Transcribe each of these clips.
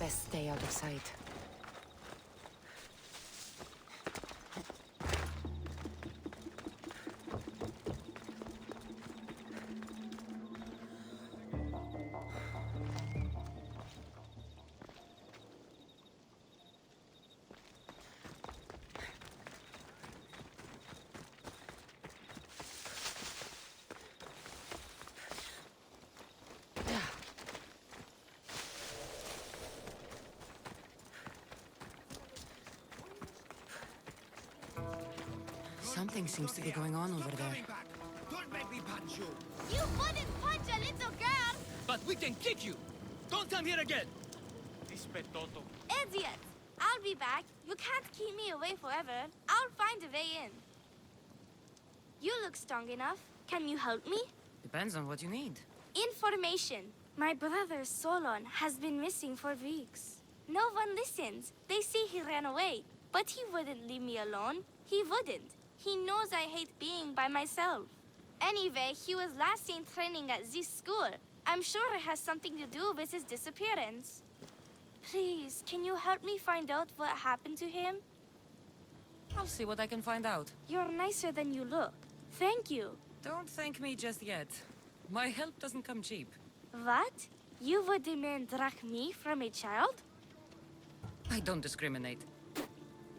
Best stay out of sight. Something seems to be going on over there. Don't make me punch you. You wouldn't punch a little girl! But we can kick you. Don't come here again. Idiot! I'll be back. You can't keep me away forever. I'll find a way in. You look strong enough. Can you help me? Depends on what you need. Information. My brother Solon has been missing for weeks. No one listens. They say he ran away. But he wouldn't leave me alone. He wouldn't. He knows I hate being by myself. Anyway, he was last seen training at this school. I'm sure it has something to do with his disappearance. Please, can you help me find out what happened to him? I'll see what I can find out. You're nicer than you look. Thank you. Don't thank me just yet. My help doesn't come cheap. What? You would demand drachmi from a child? I don't discriminate.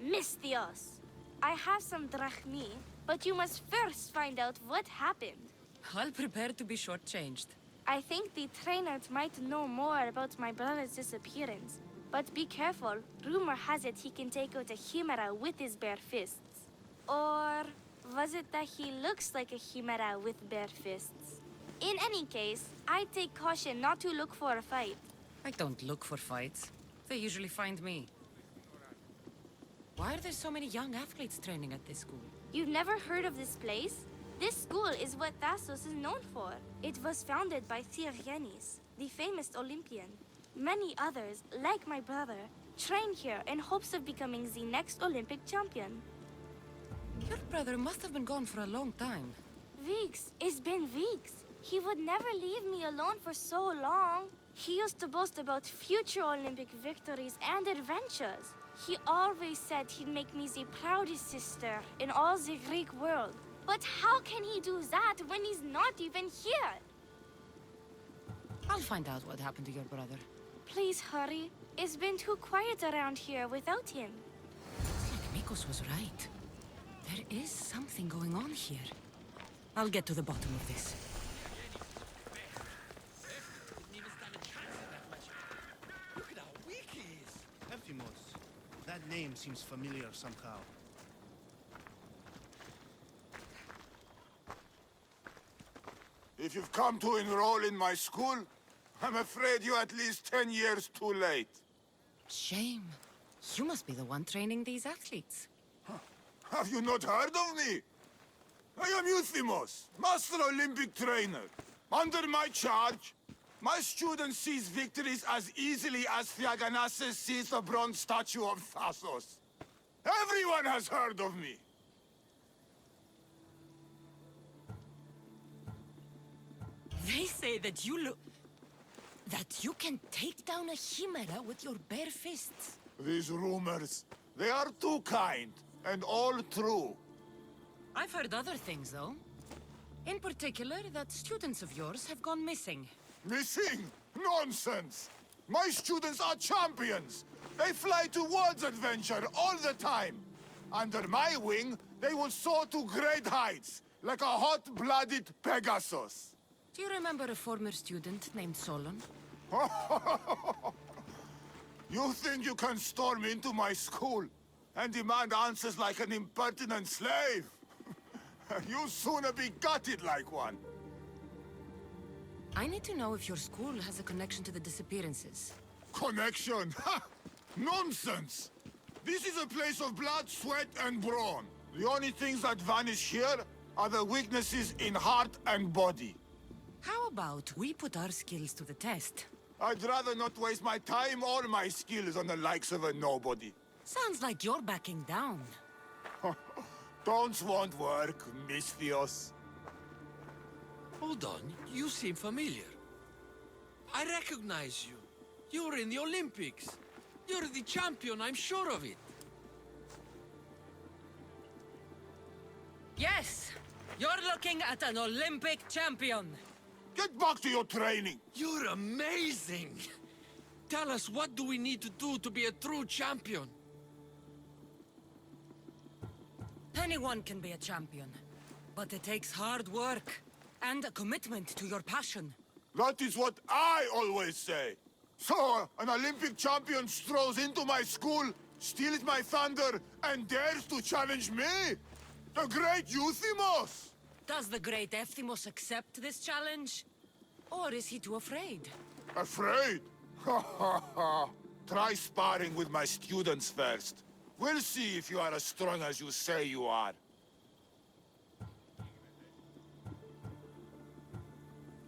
Mistios. I have some drachmi, but you must first find out what happened. I'll prepare to be shortchanged. I think the trainers might know more about my brother's disappearance. But be careful. Rumor has it he can take out a chimera with his bare fists. Or was it that he looks like a chimera with bare fists? In any case, I take caution not to look for a fight. I don't look for fights. They usually find me. Why are there so many young athletes training at this school? You've never heard of this place? This school is what Thassos is known for. It was founded by Thiergenis, the famous Olympian. Many others, like my brother, train here in hopes of becoming the next Olympic champion. Your brother must have been gone for a long time. Weeks. It's been weeks. He would never leave me alone for so long. He used to boast about future Olympic victories and adventures. He always said he'd make me the proudest sister in all the Greek world. But how can he do that when he's not even here? I'll find out what happened to your brother. Please hurry. It's been too quiet around here without him. Looks like Mikos was right. There is something going on here. I'll get to the bottom of this. Look at how weak he is. Ephimos. That name seems familiar somehow. If you've come to enroll in my school, I'm afraid you're at least 10 years too late. Shame. You must be the one training these athletes. Have you not heard of me? I am Euthymos, Master Olympic Trainer. Under my charge, my students seize victories as easily as Theaganasses sees the bronze statue of Thassos. Everyone has heard of me. They say that you can take down a chimera with your bare fists. These rumors, they are too kind, and all true. I've heard other things, though. In particular, that students of yours have gone missing. Missing? Nonsense! My students are champions! They fly towards adventure all the time! Under my wing, they will soar to great heights, like a hot-blooded Pegasus. Do you remember a former student named Solon? You think you can storm into my school and demand answers like an impertinent slave? You'll sooner be gutted like one. I need to know if your school has a connection to the disappearances. Connection? Ha! Nonsense! This is a place of blood, sweat, and brawn. The only things that vanish here are the weaknesses in heart and body. How about we put our skills to the test? I'd rather not waste my time or my skills on the likes of a nobody. Sounds like you're backing down. Don't want work, Misthios. Hold on, you seem familiar. I recognize you. You're in the Olympics. You're the champion, I'm sure of it. Yes, you're looking at an Olympic champion. Get back to your training. You're amazing. Tell us, what do we need to do to be a true champion? Anyone can be a champion, but it takes hard work and a commitment to your passion. That is what I always say. So, an Olympic champion strolls into my school, steals my thunder, and dares to challenge me? The great Euthymos! Does the great Euthymos accept this challenge? Or is he too afraid? Afraid? Ha ha ha. Try sparring with my students first. We'll see if you are as strong as you say you are.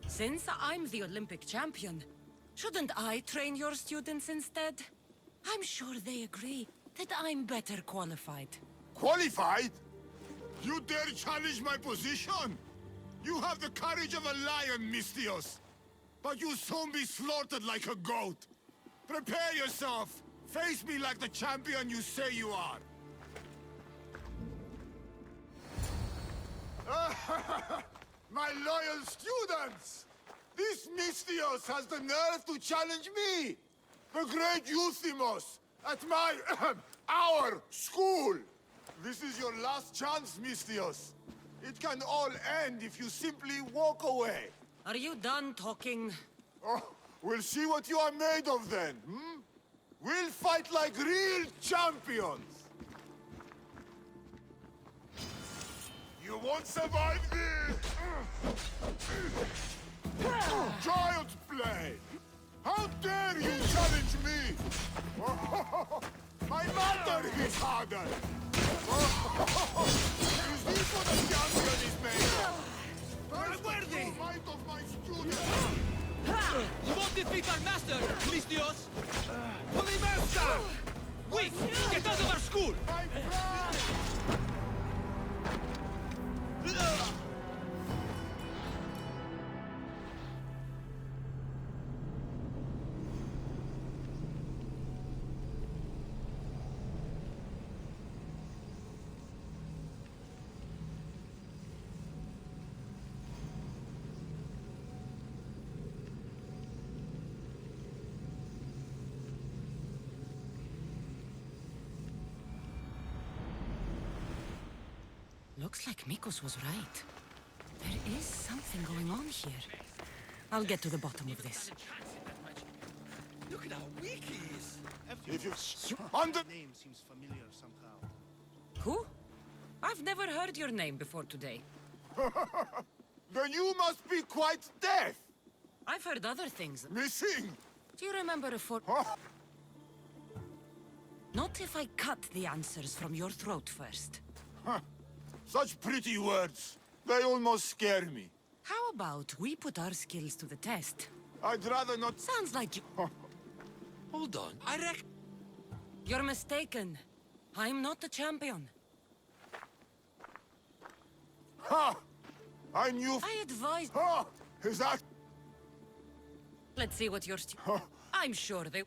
Since I'm the Olympic champion, shouldn't I train your students instead? I'm sure they agree that I'm better qualified. Qualified? You dare challenge my position? You have the courage of a lion, Mystios. But you'll soon be slaughtered like a goat. Prepare yourself. Face me like the champion you say you are. My loyal students! This Mystios has the nerve to challenge me! The great Euthymos! At my... our school! This is your last chance, Mystios. It can all end if you simply walk away. Are you done talking? Oh, we'll see what you are made of then, hmm? We'll fight like real champions! You won't survive this! Child's play! How dare you challenge me! My mother is harder! Is this what a champion is made of? Recuerde! The might of my students! You won't defeat our master, Mystios! Universal! Quick! Get out of our school! My pride! Looks like Mikos was right. There is something going on here. I'll get to the bottom of this. Look at how weak he is! If you... Under... Name seems familiar somehow. Who? I've never heard your name before today. Then you must be quite deaf! I've heard other things. Missing! Do you remember a for... Huh? Not if I cut the answers from your throat first. Huh. Such pretty words. They almost scare me. How about we put our skills to the test? I'd rather not... Sounds like you... Hold on, I reckon... You're mistaken. I'm not the champion. Ha! I knew... I advise... Ha! Is that... Let's see what you're... I'm sure they...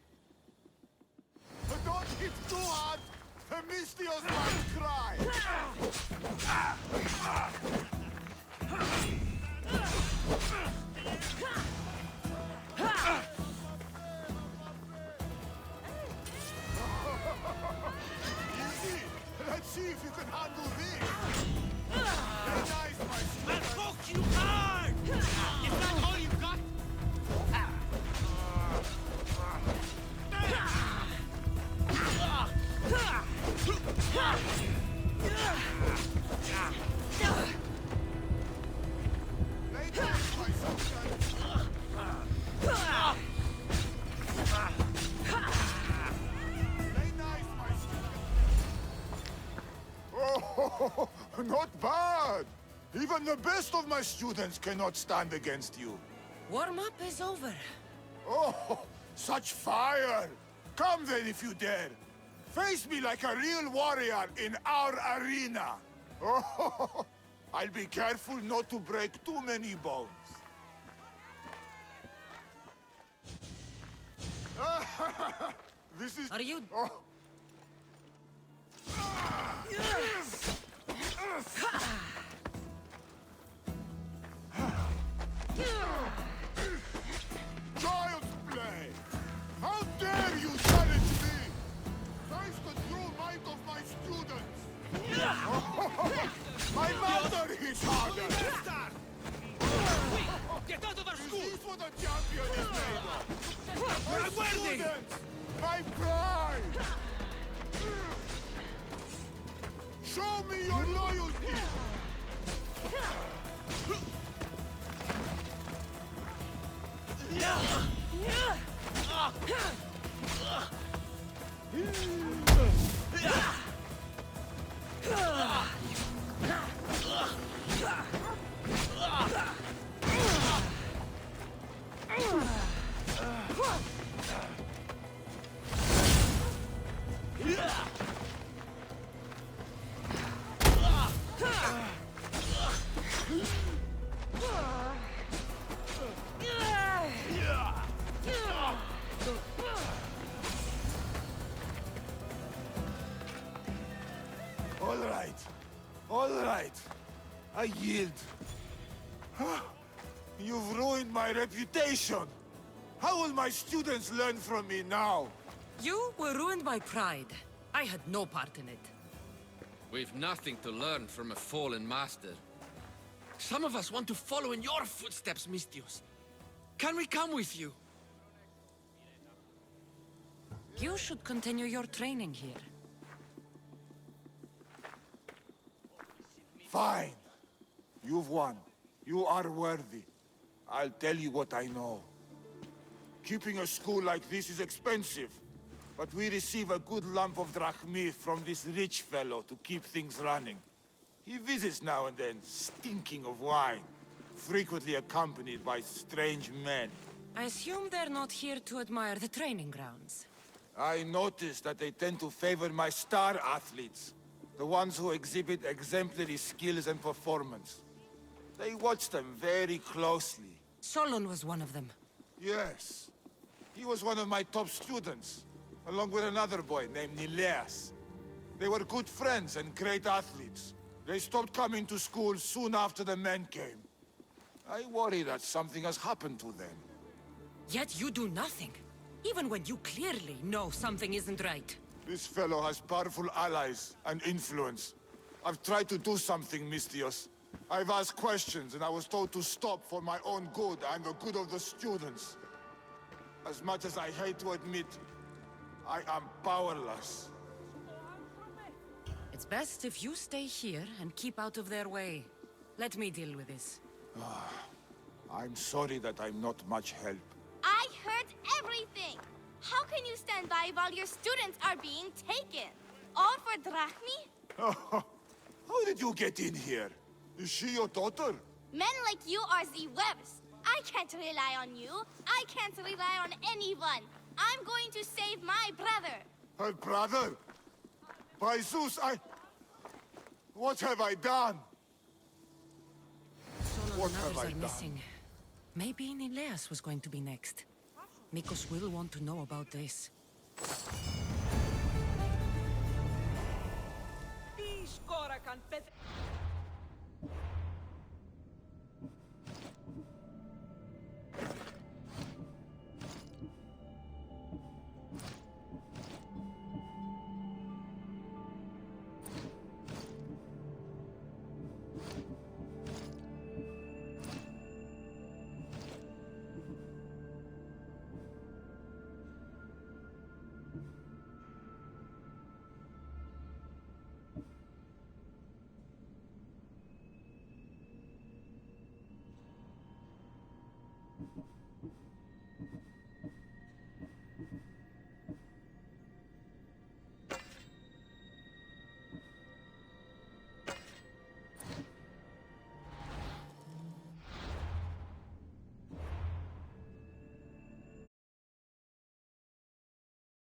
But don't hit too hard! The Mystios might cry! Easy! Let's see if you can handle this! Very nice, my I'll student! poke you hard! Is that all you got? Lay down, my student! Lay nice, my student! Oh, not bad! Even the best of my students cannot stand against you. Warm-up is over. Oh, such fire! Come then if you dare. Face me like a real warrior in our arena. Oh, I'll be careful not to break too many bones. This is... Are you... Oh. Child's play! How dare you challenge me! Tries the true might of my students! My mother is harder! Get out of our Is school! this what a champion is made of? My Recuerde! students! My pride! Show me your loyalty! All right. I yield. You've ruined my reputation. How will my students learn from me now? You were ruined by pride. I had no part in it. We've nothing to learn from a fallen master. Some of us want to follow in your footsteps, Mistios. Can we come with you? You should continue your training here. Fine. You've won. You are worthy. I'll tell you what I know. Keeping a school like this is expensive, but we receive a good lump of drachmi from this rich fellow to keep things running. He visits now and then, stinking of wine, frequently accompanied by strange men. I assume they're not here to admire the training grounds. I noticed that they tend to favor my star athletes, the ones who exhibit exemplary skills and performance. They watch them very closely. Solon was one of them. Yes. He was one of my top students, along with another boy named Nileas. They were good friends and great athletes. They stopped coming to school soon after the men came. I worry that something has happened to them. Yet you do nothing. Even when you clearly know something isn't right. This fellow has powerful allies and influence. I've tried to do something, Mistios. I've asked questions and I was told to stop for my own good and the good of the students. As much as I hate to admit, I am powerless. It's best if you stay here and keep out of their way. Let me deal with this. I'm sorry that I'm not much help. I heard everything! How can you stand by while your students are being taken? All for drachmi? How did you get in here? Is she your daughter? Men like you are the webs. I can't rely on you. I can't rely on anyone. I'm going to save my brother. Her brother? By Zeus, what have I done? Solon What and have others I are done? missing. Maybe Nileas was going to be next. Mikos will want to know about this.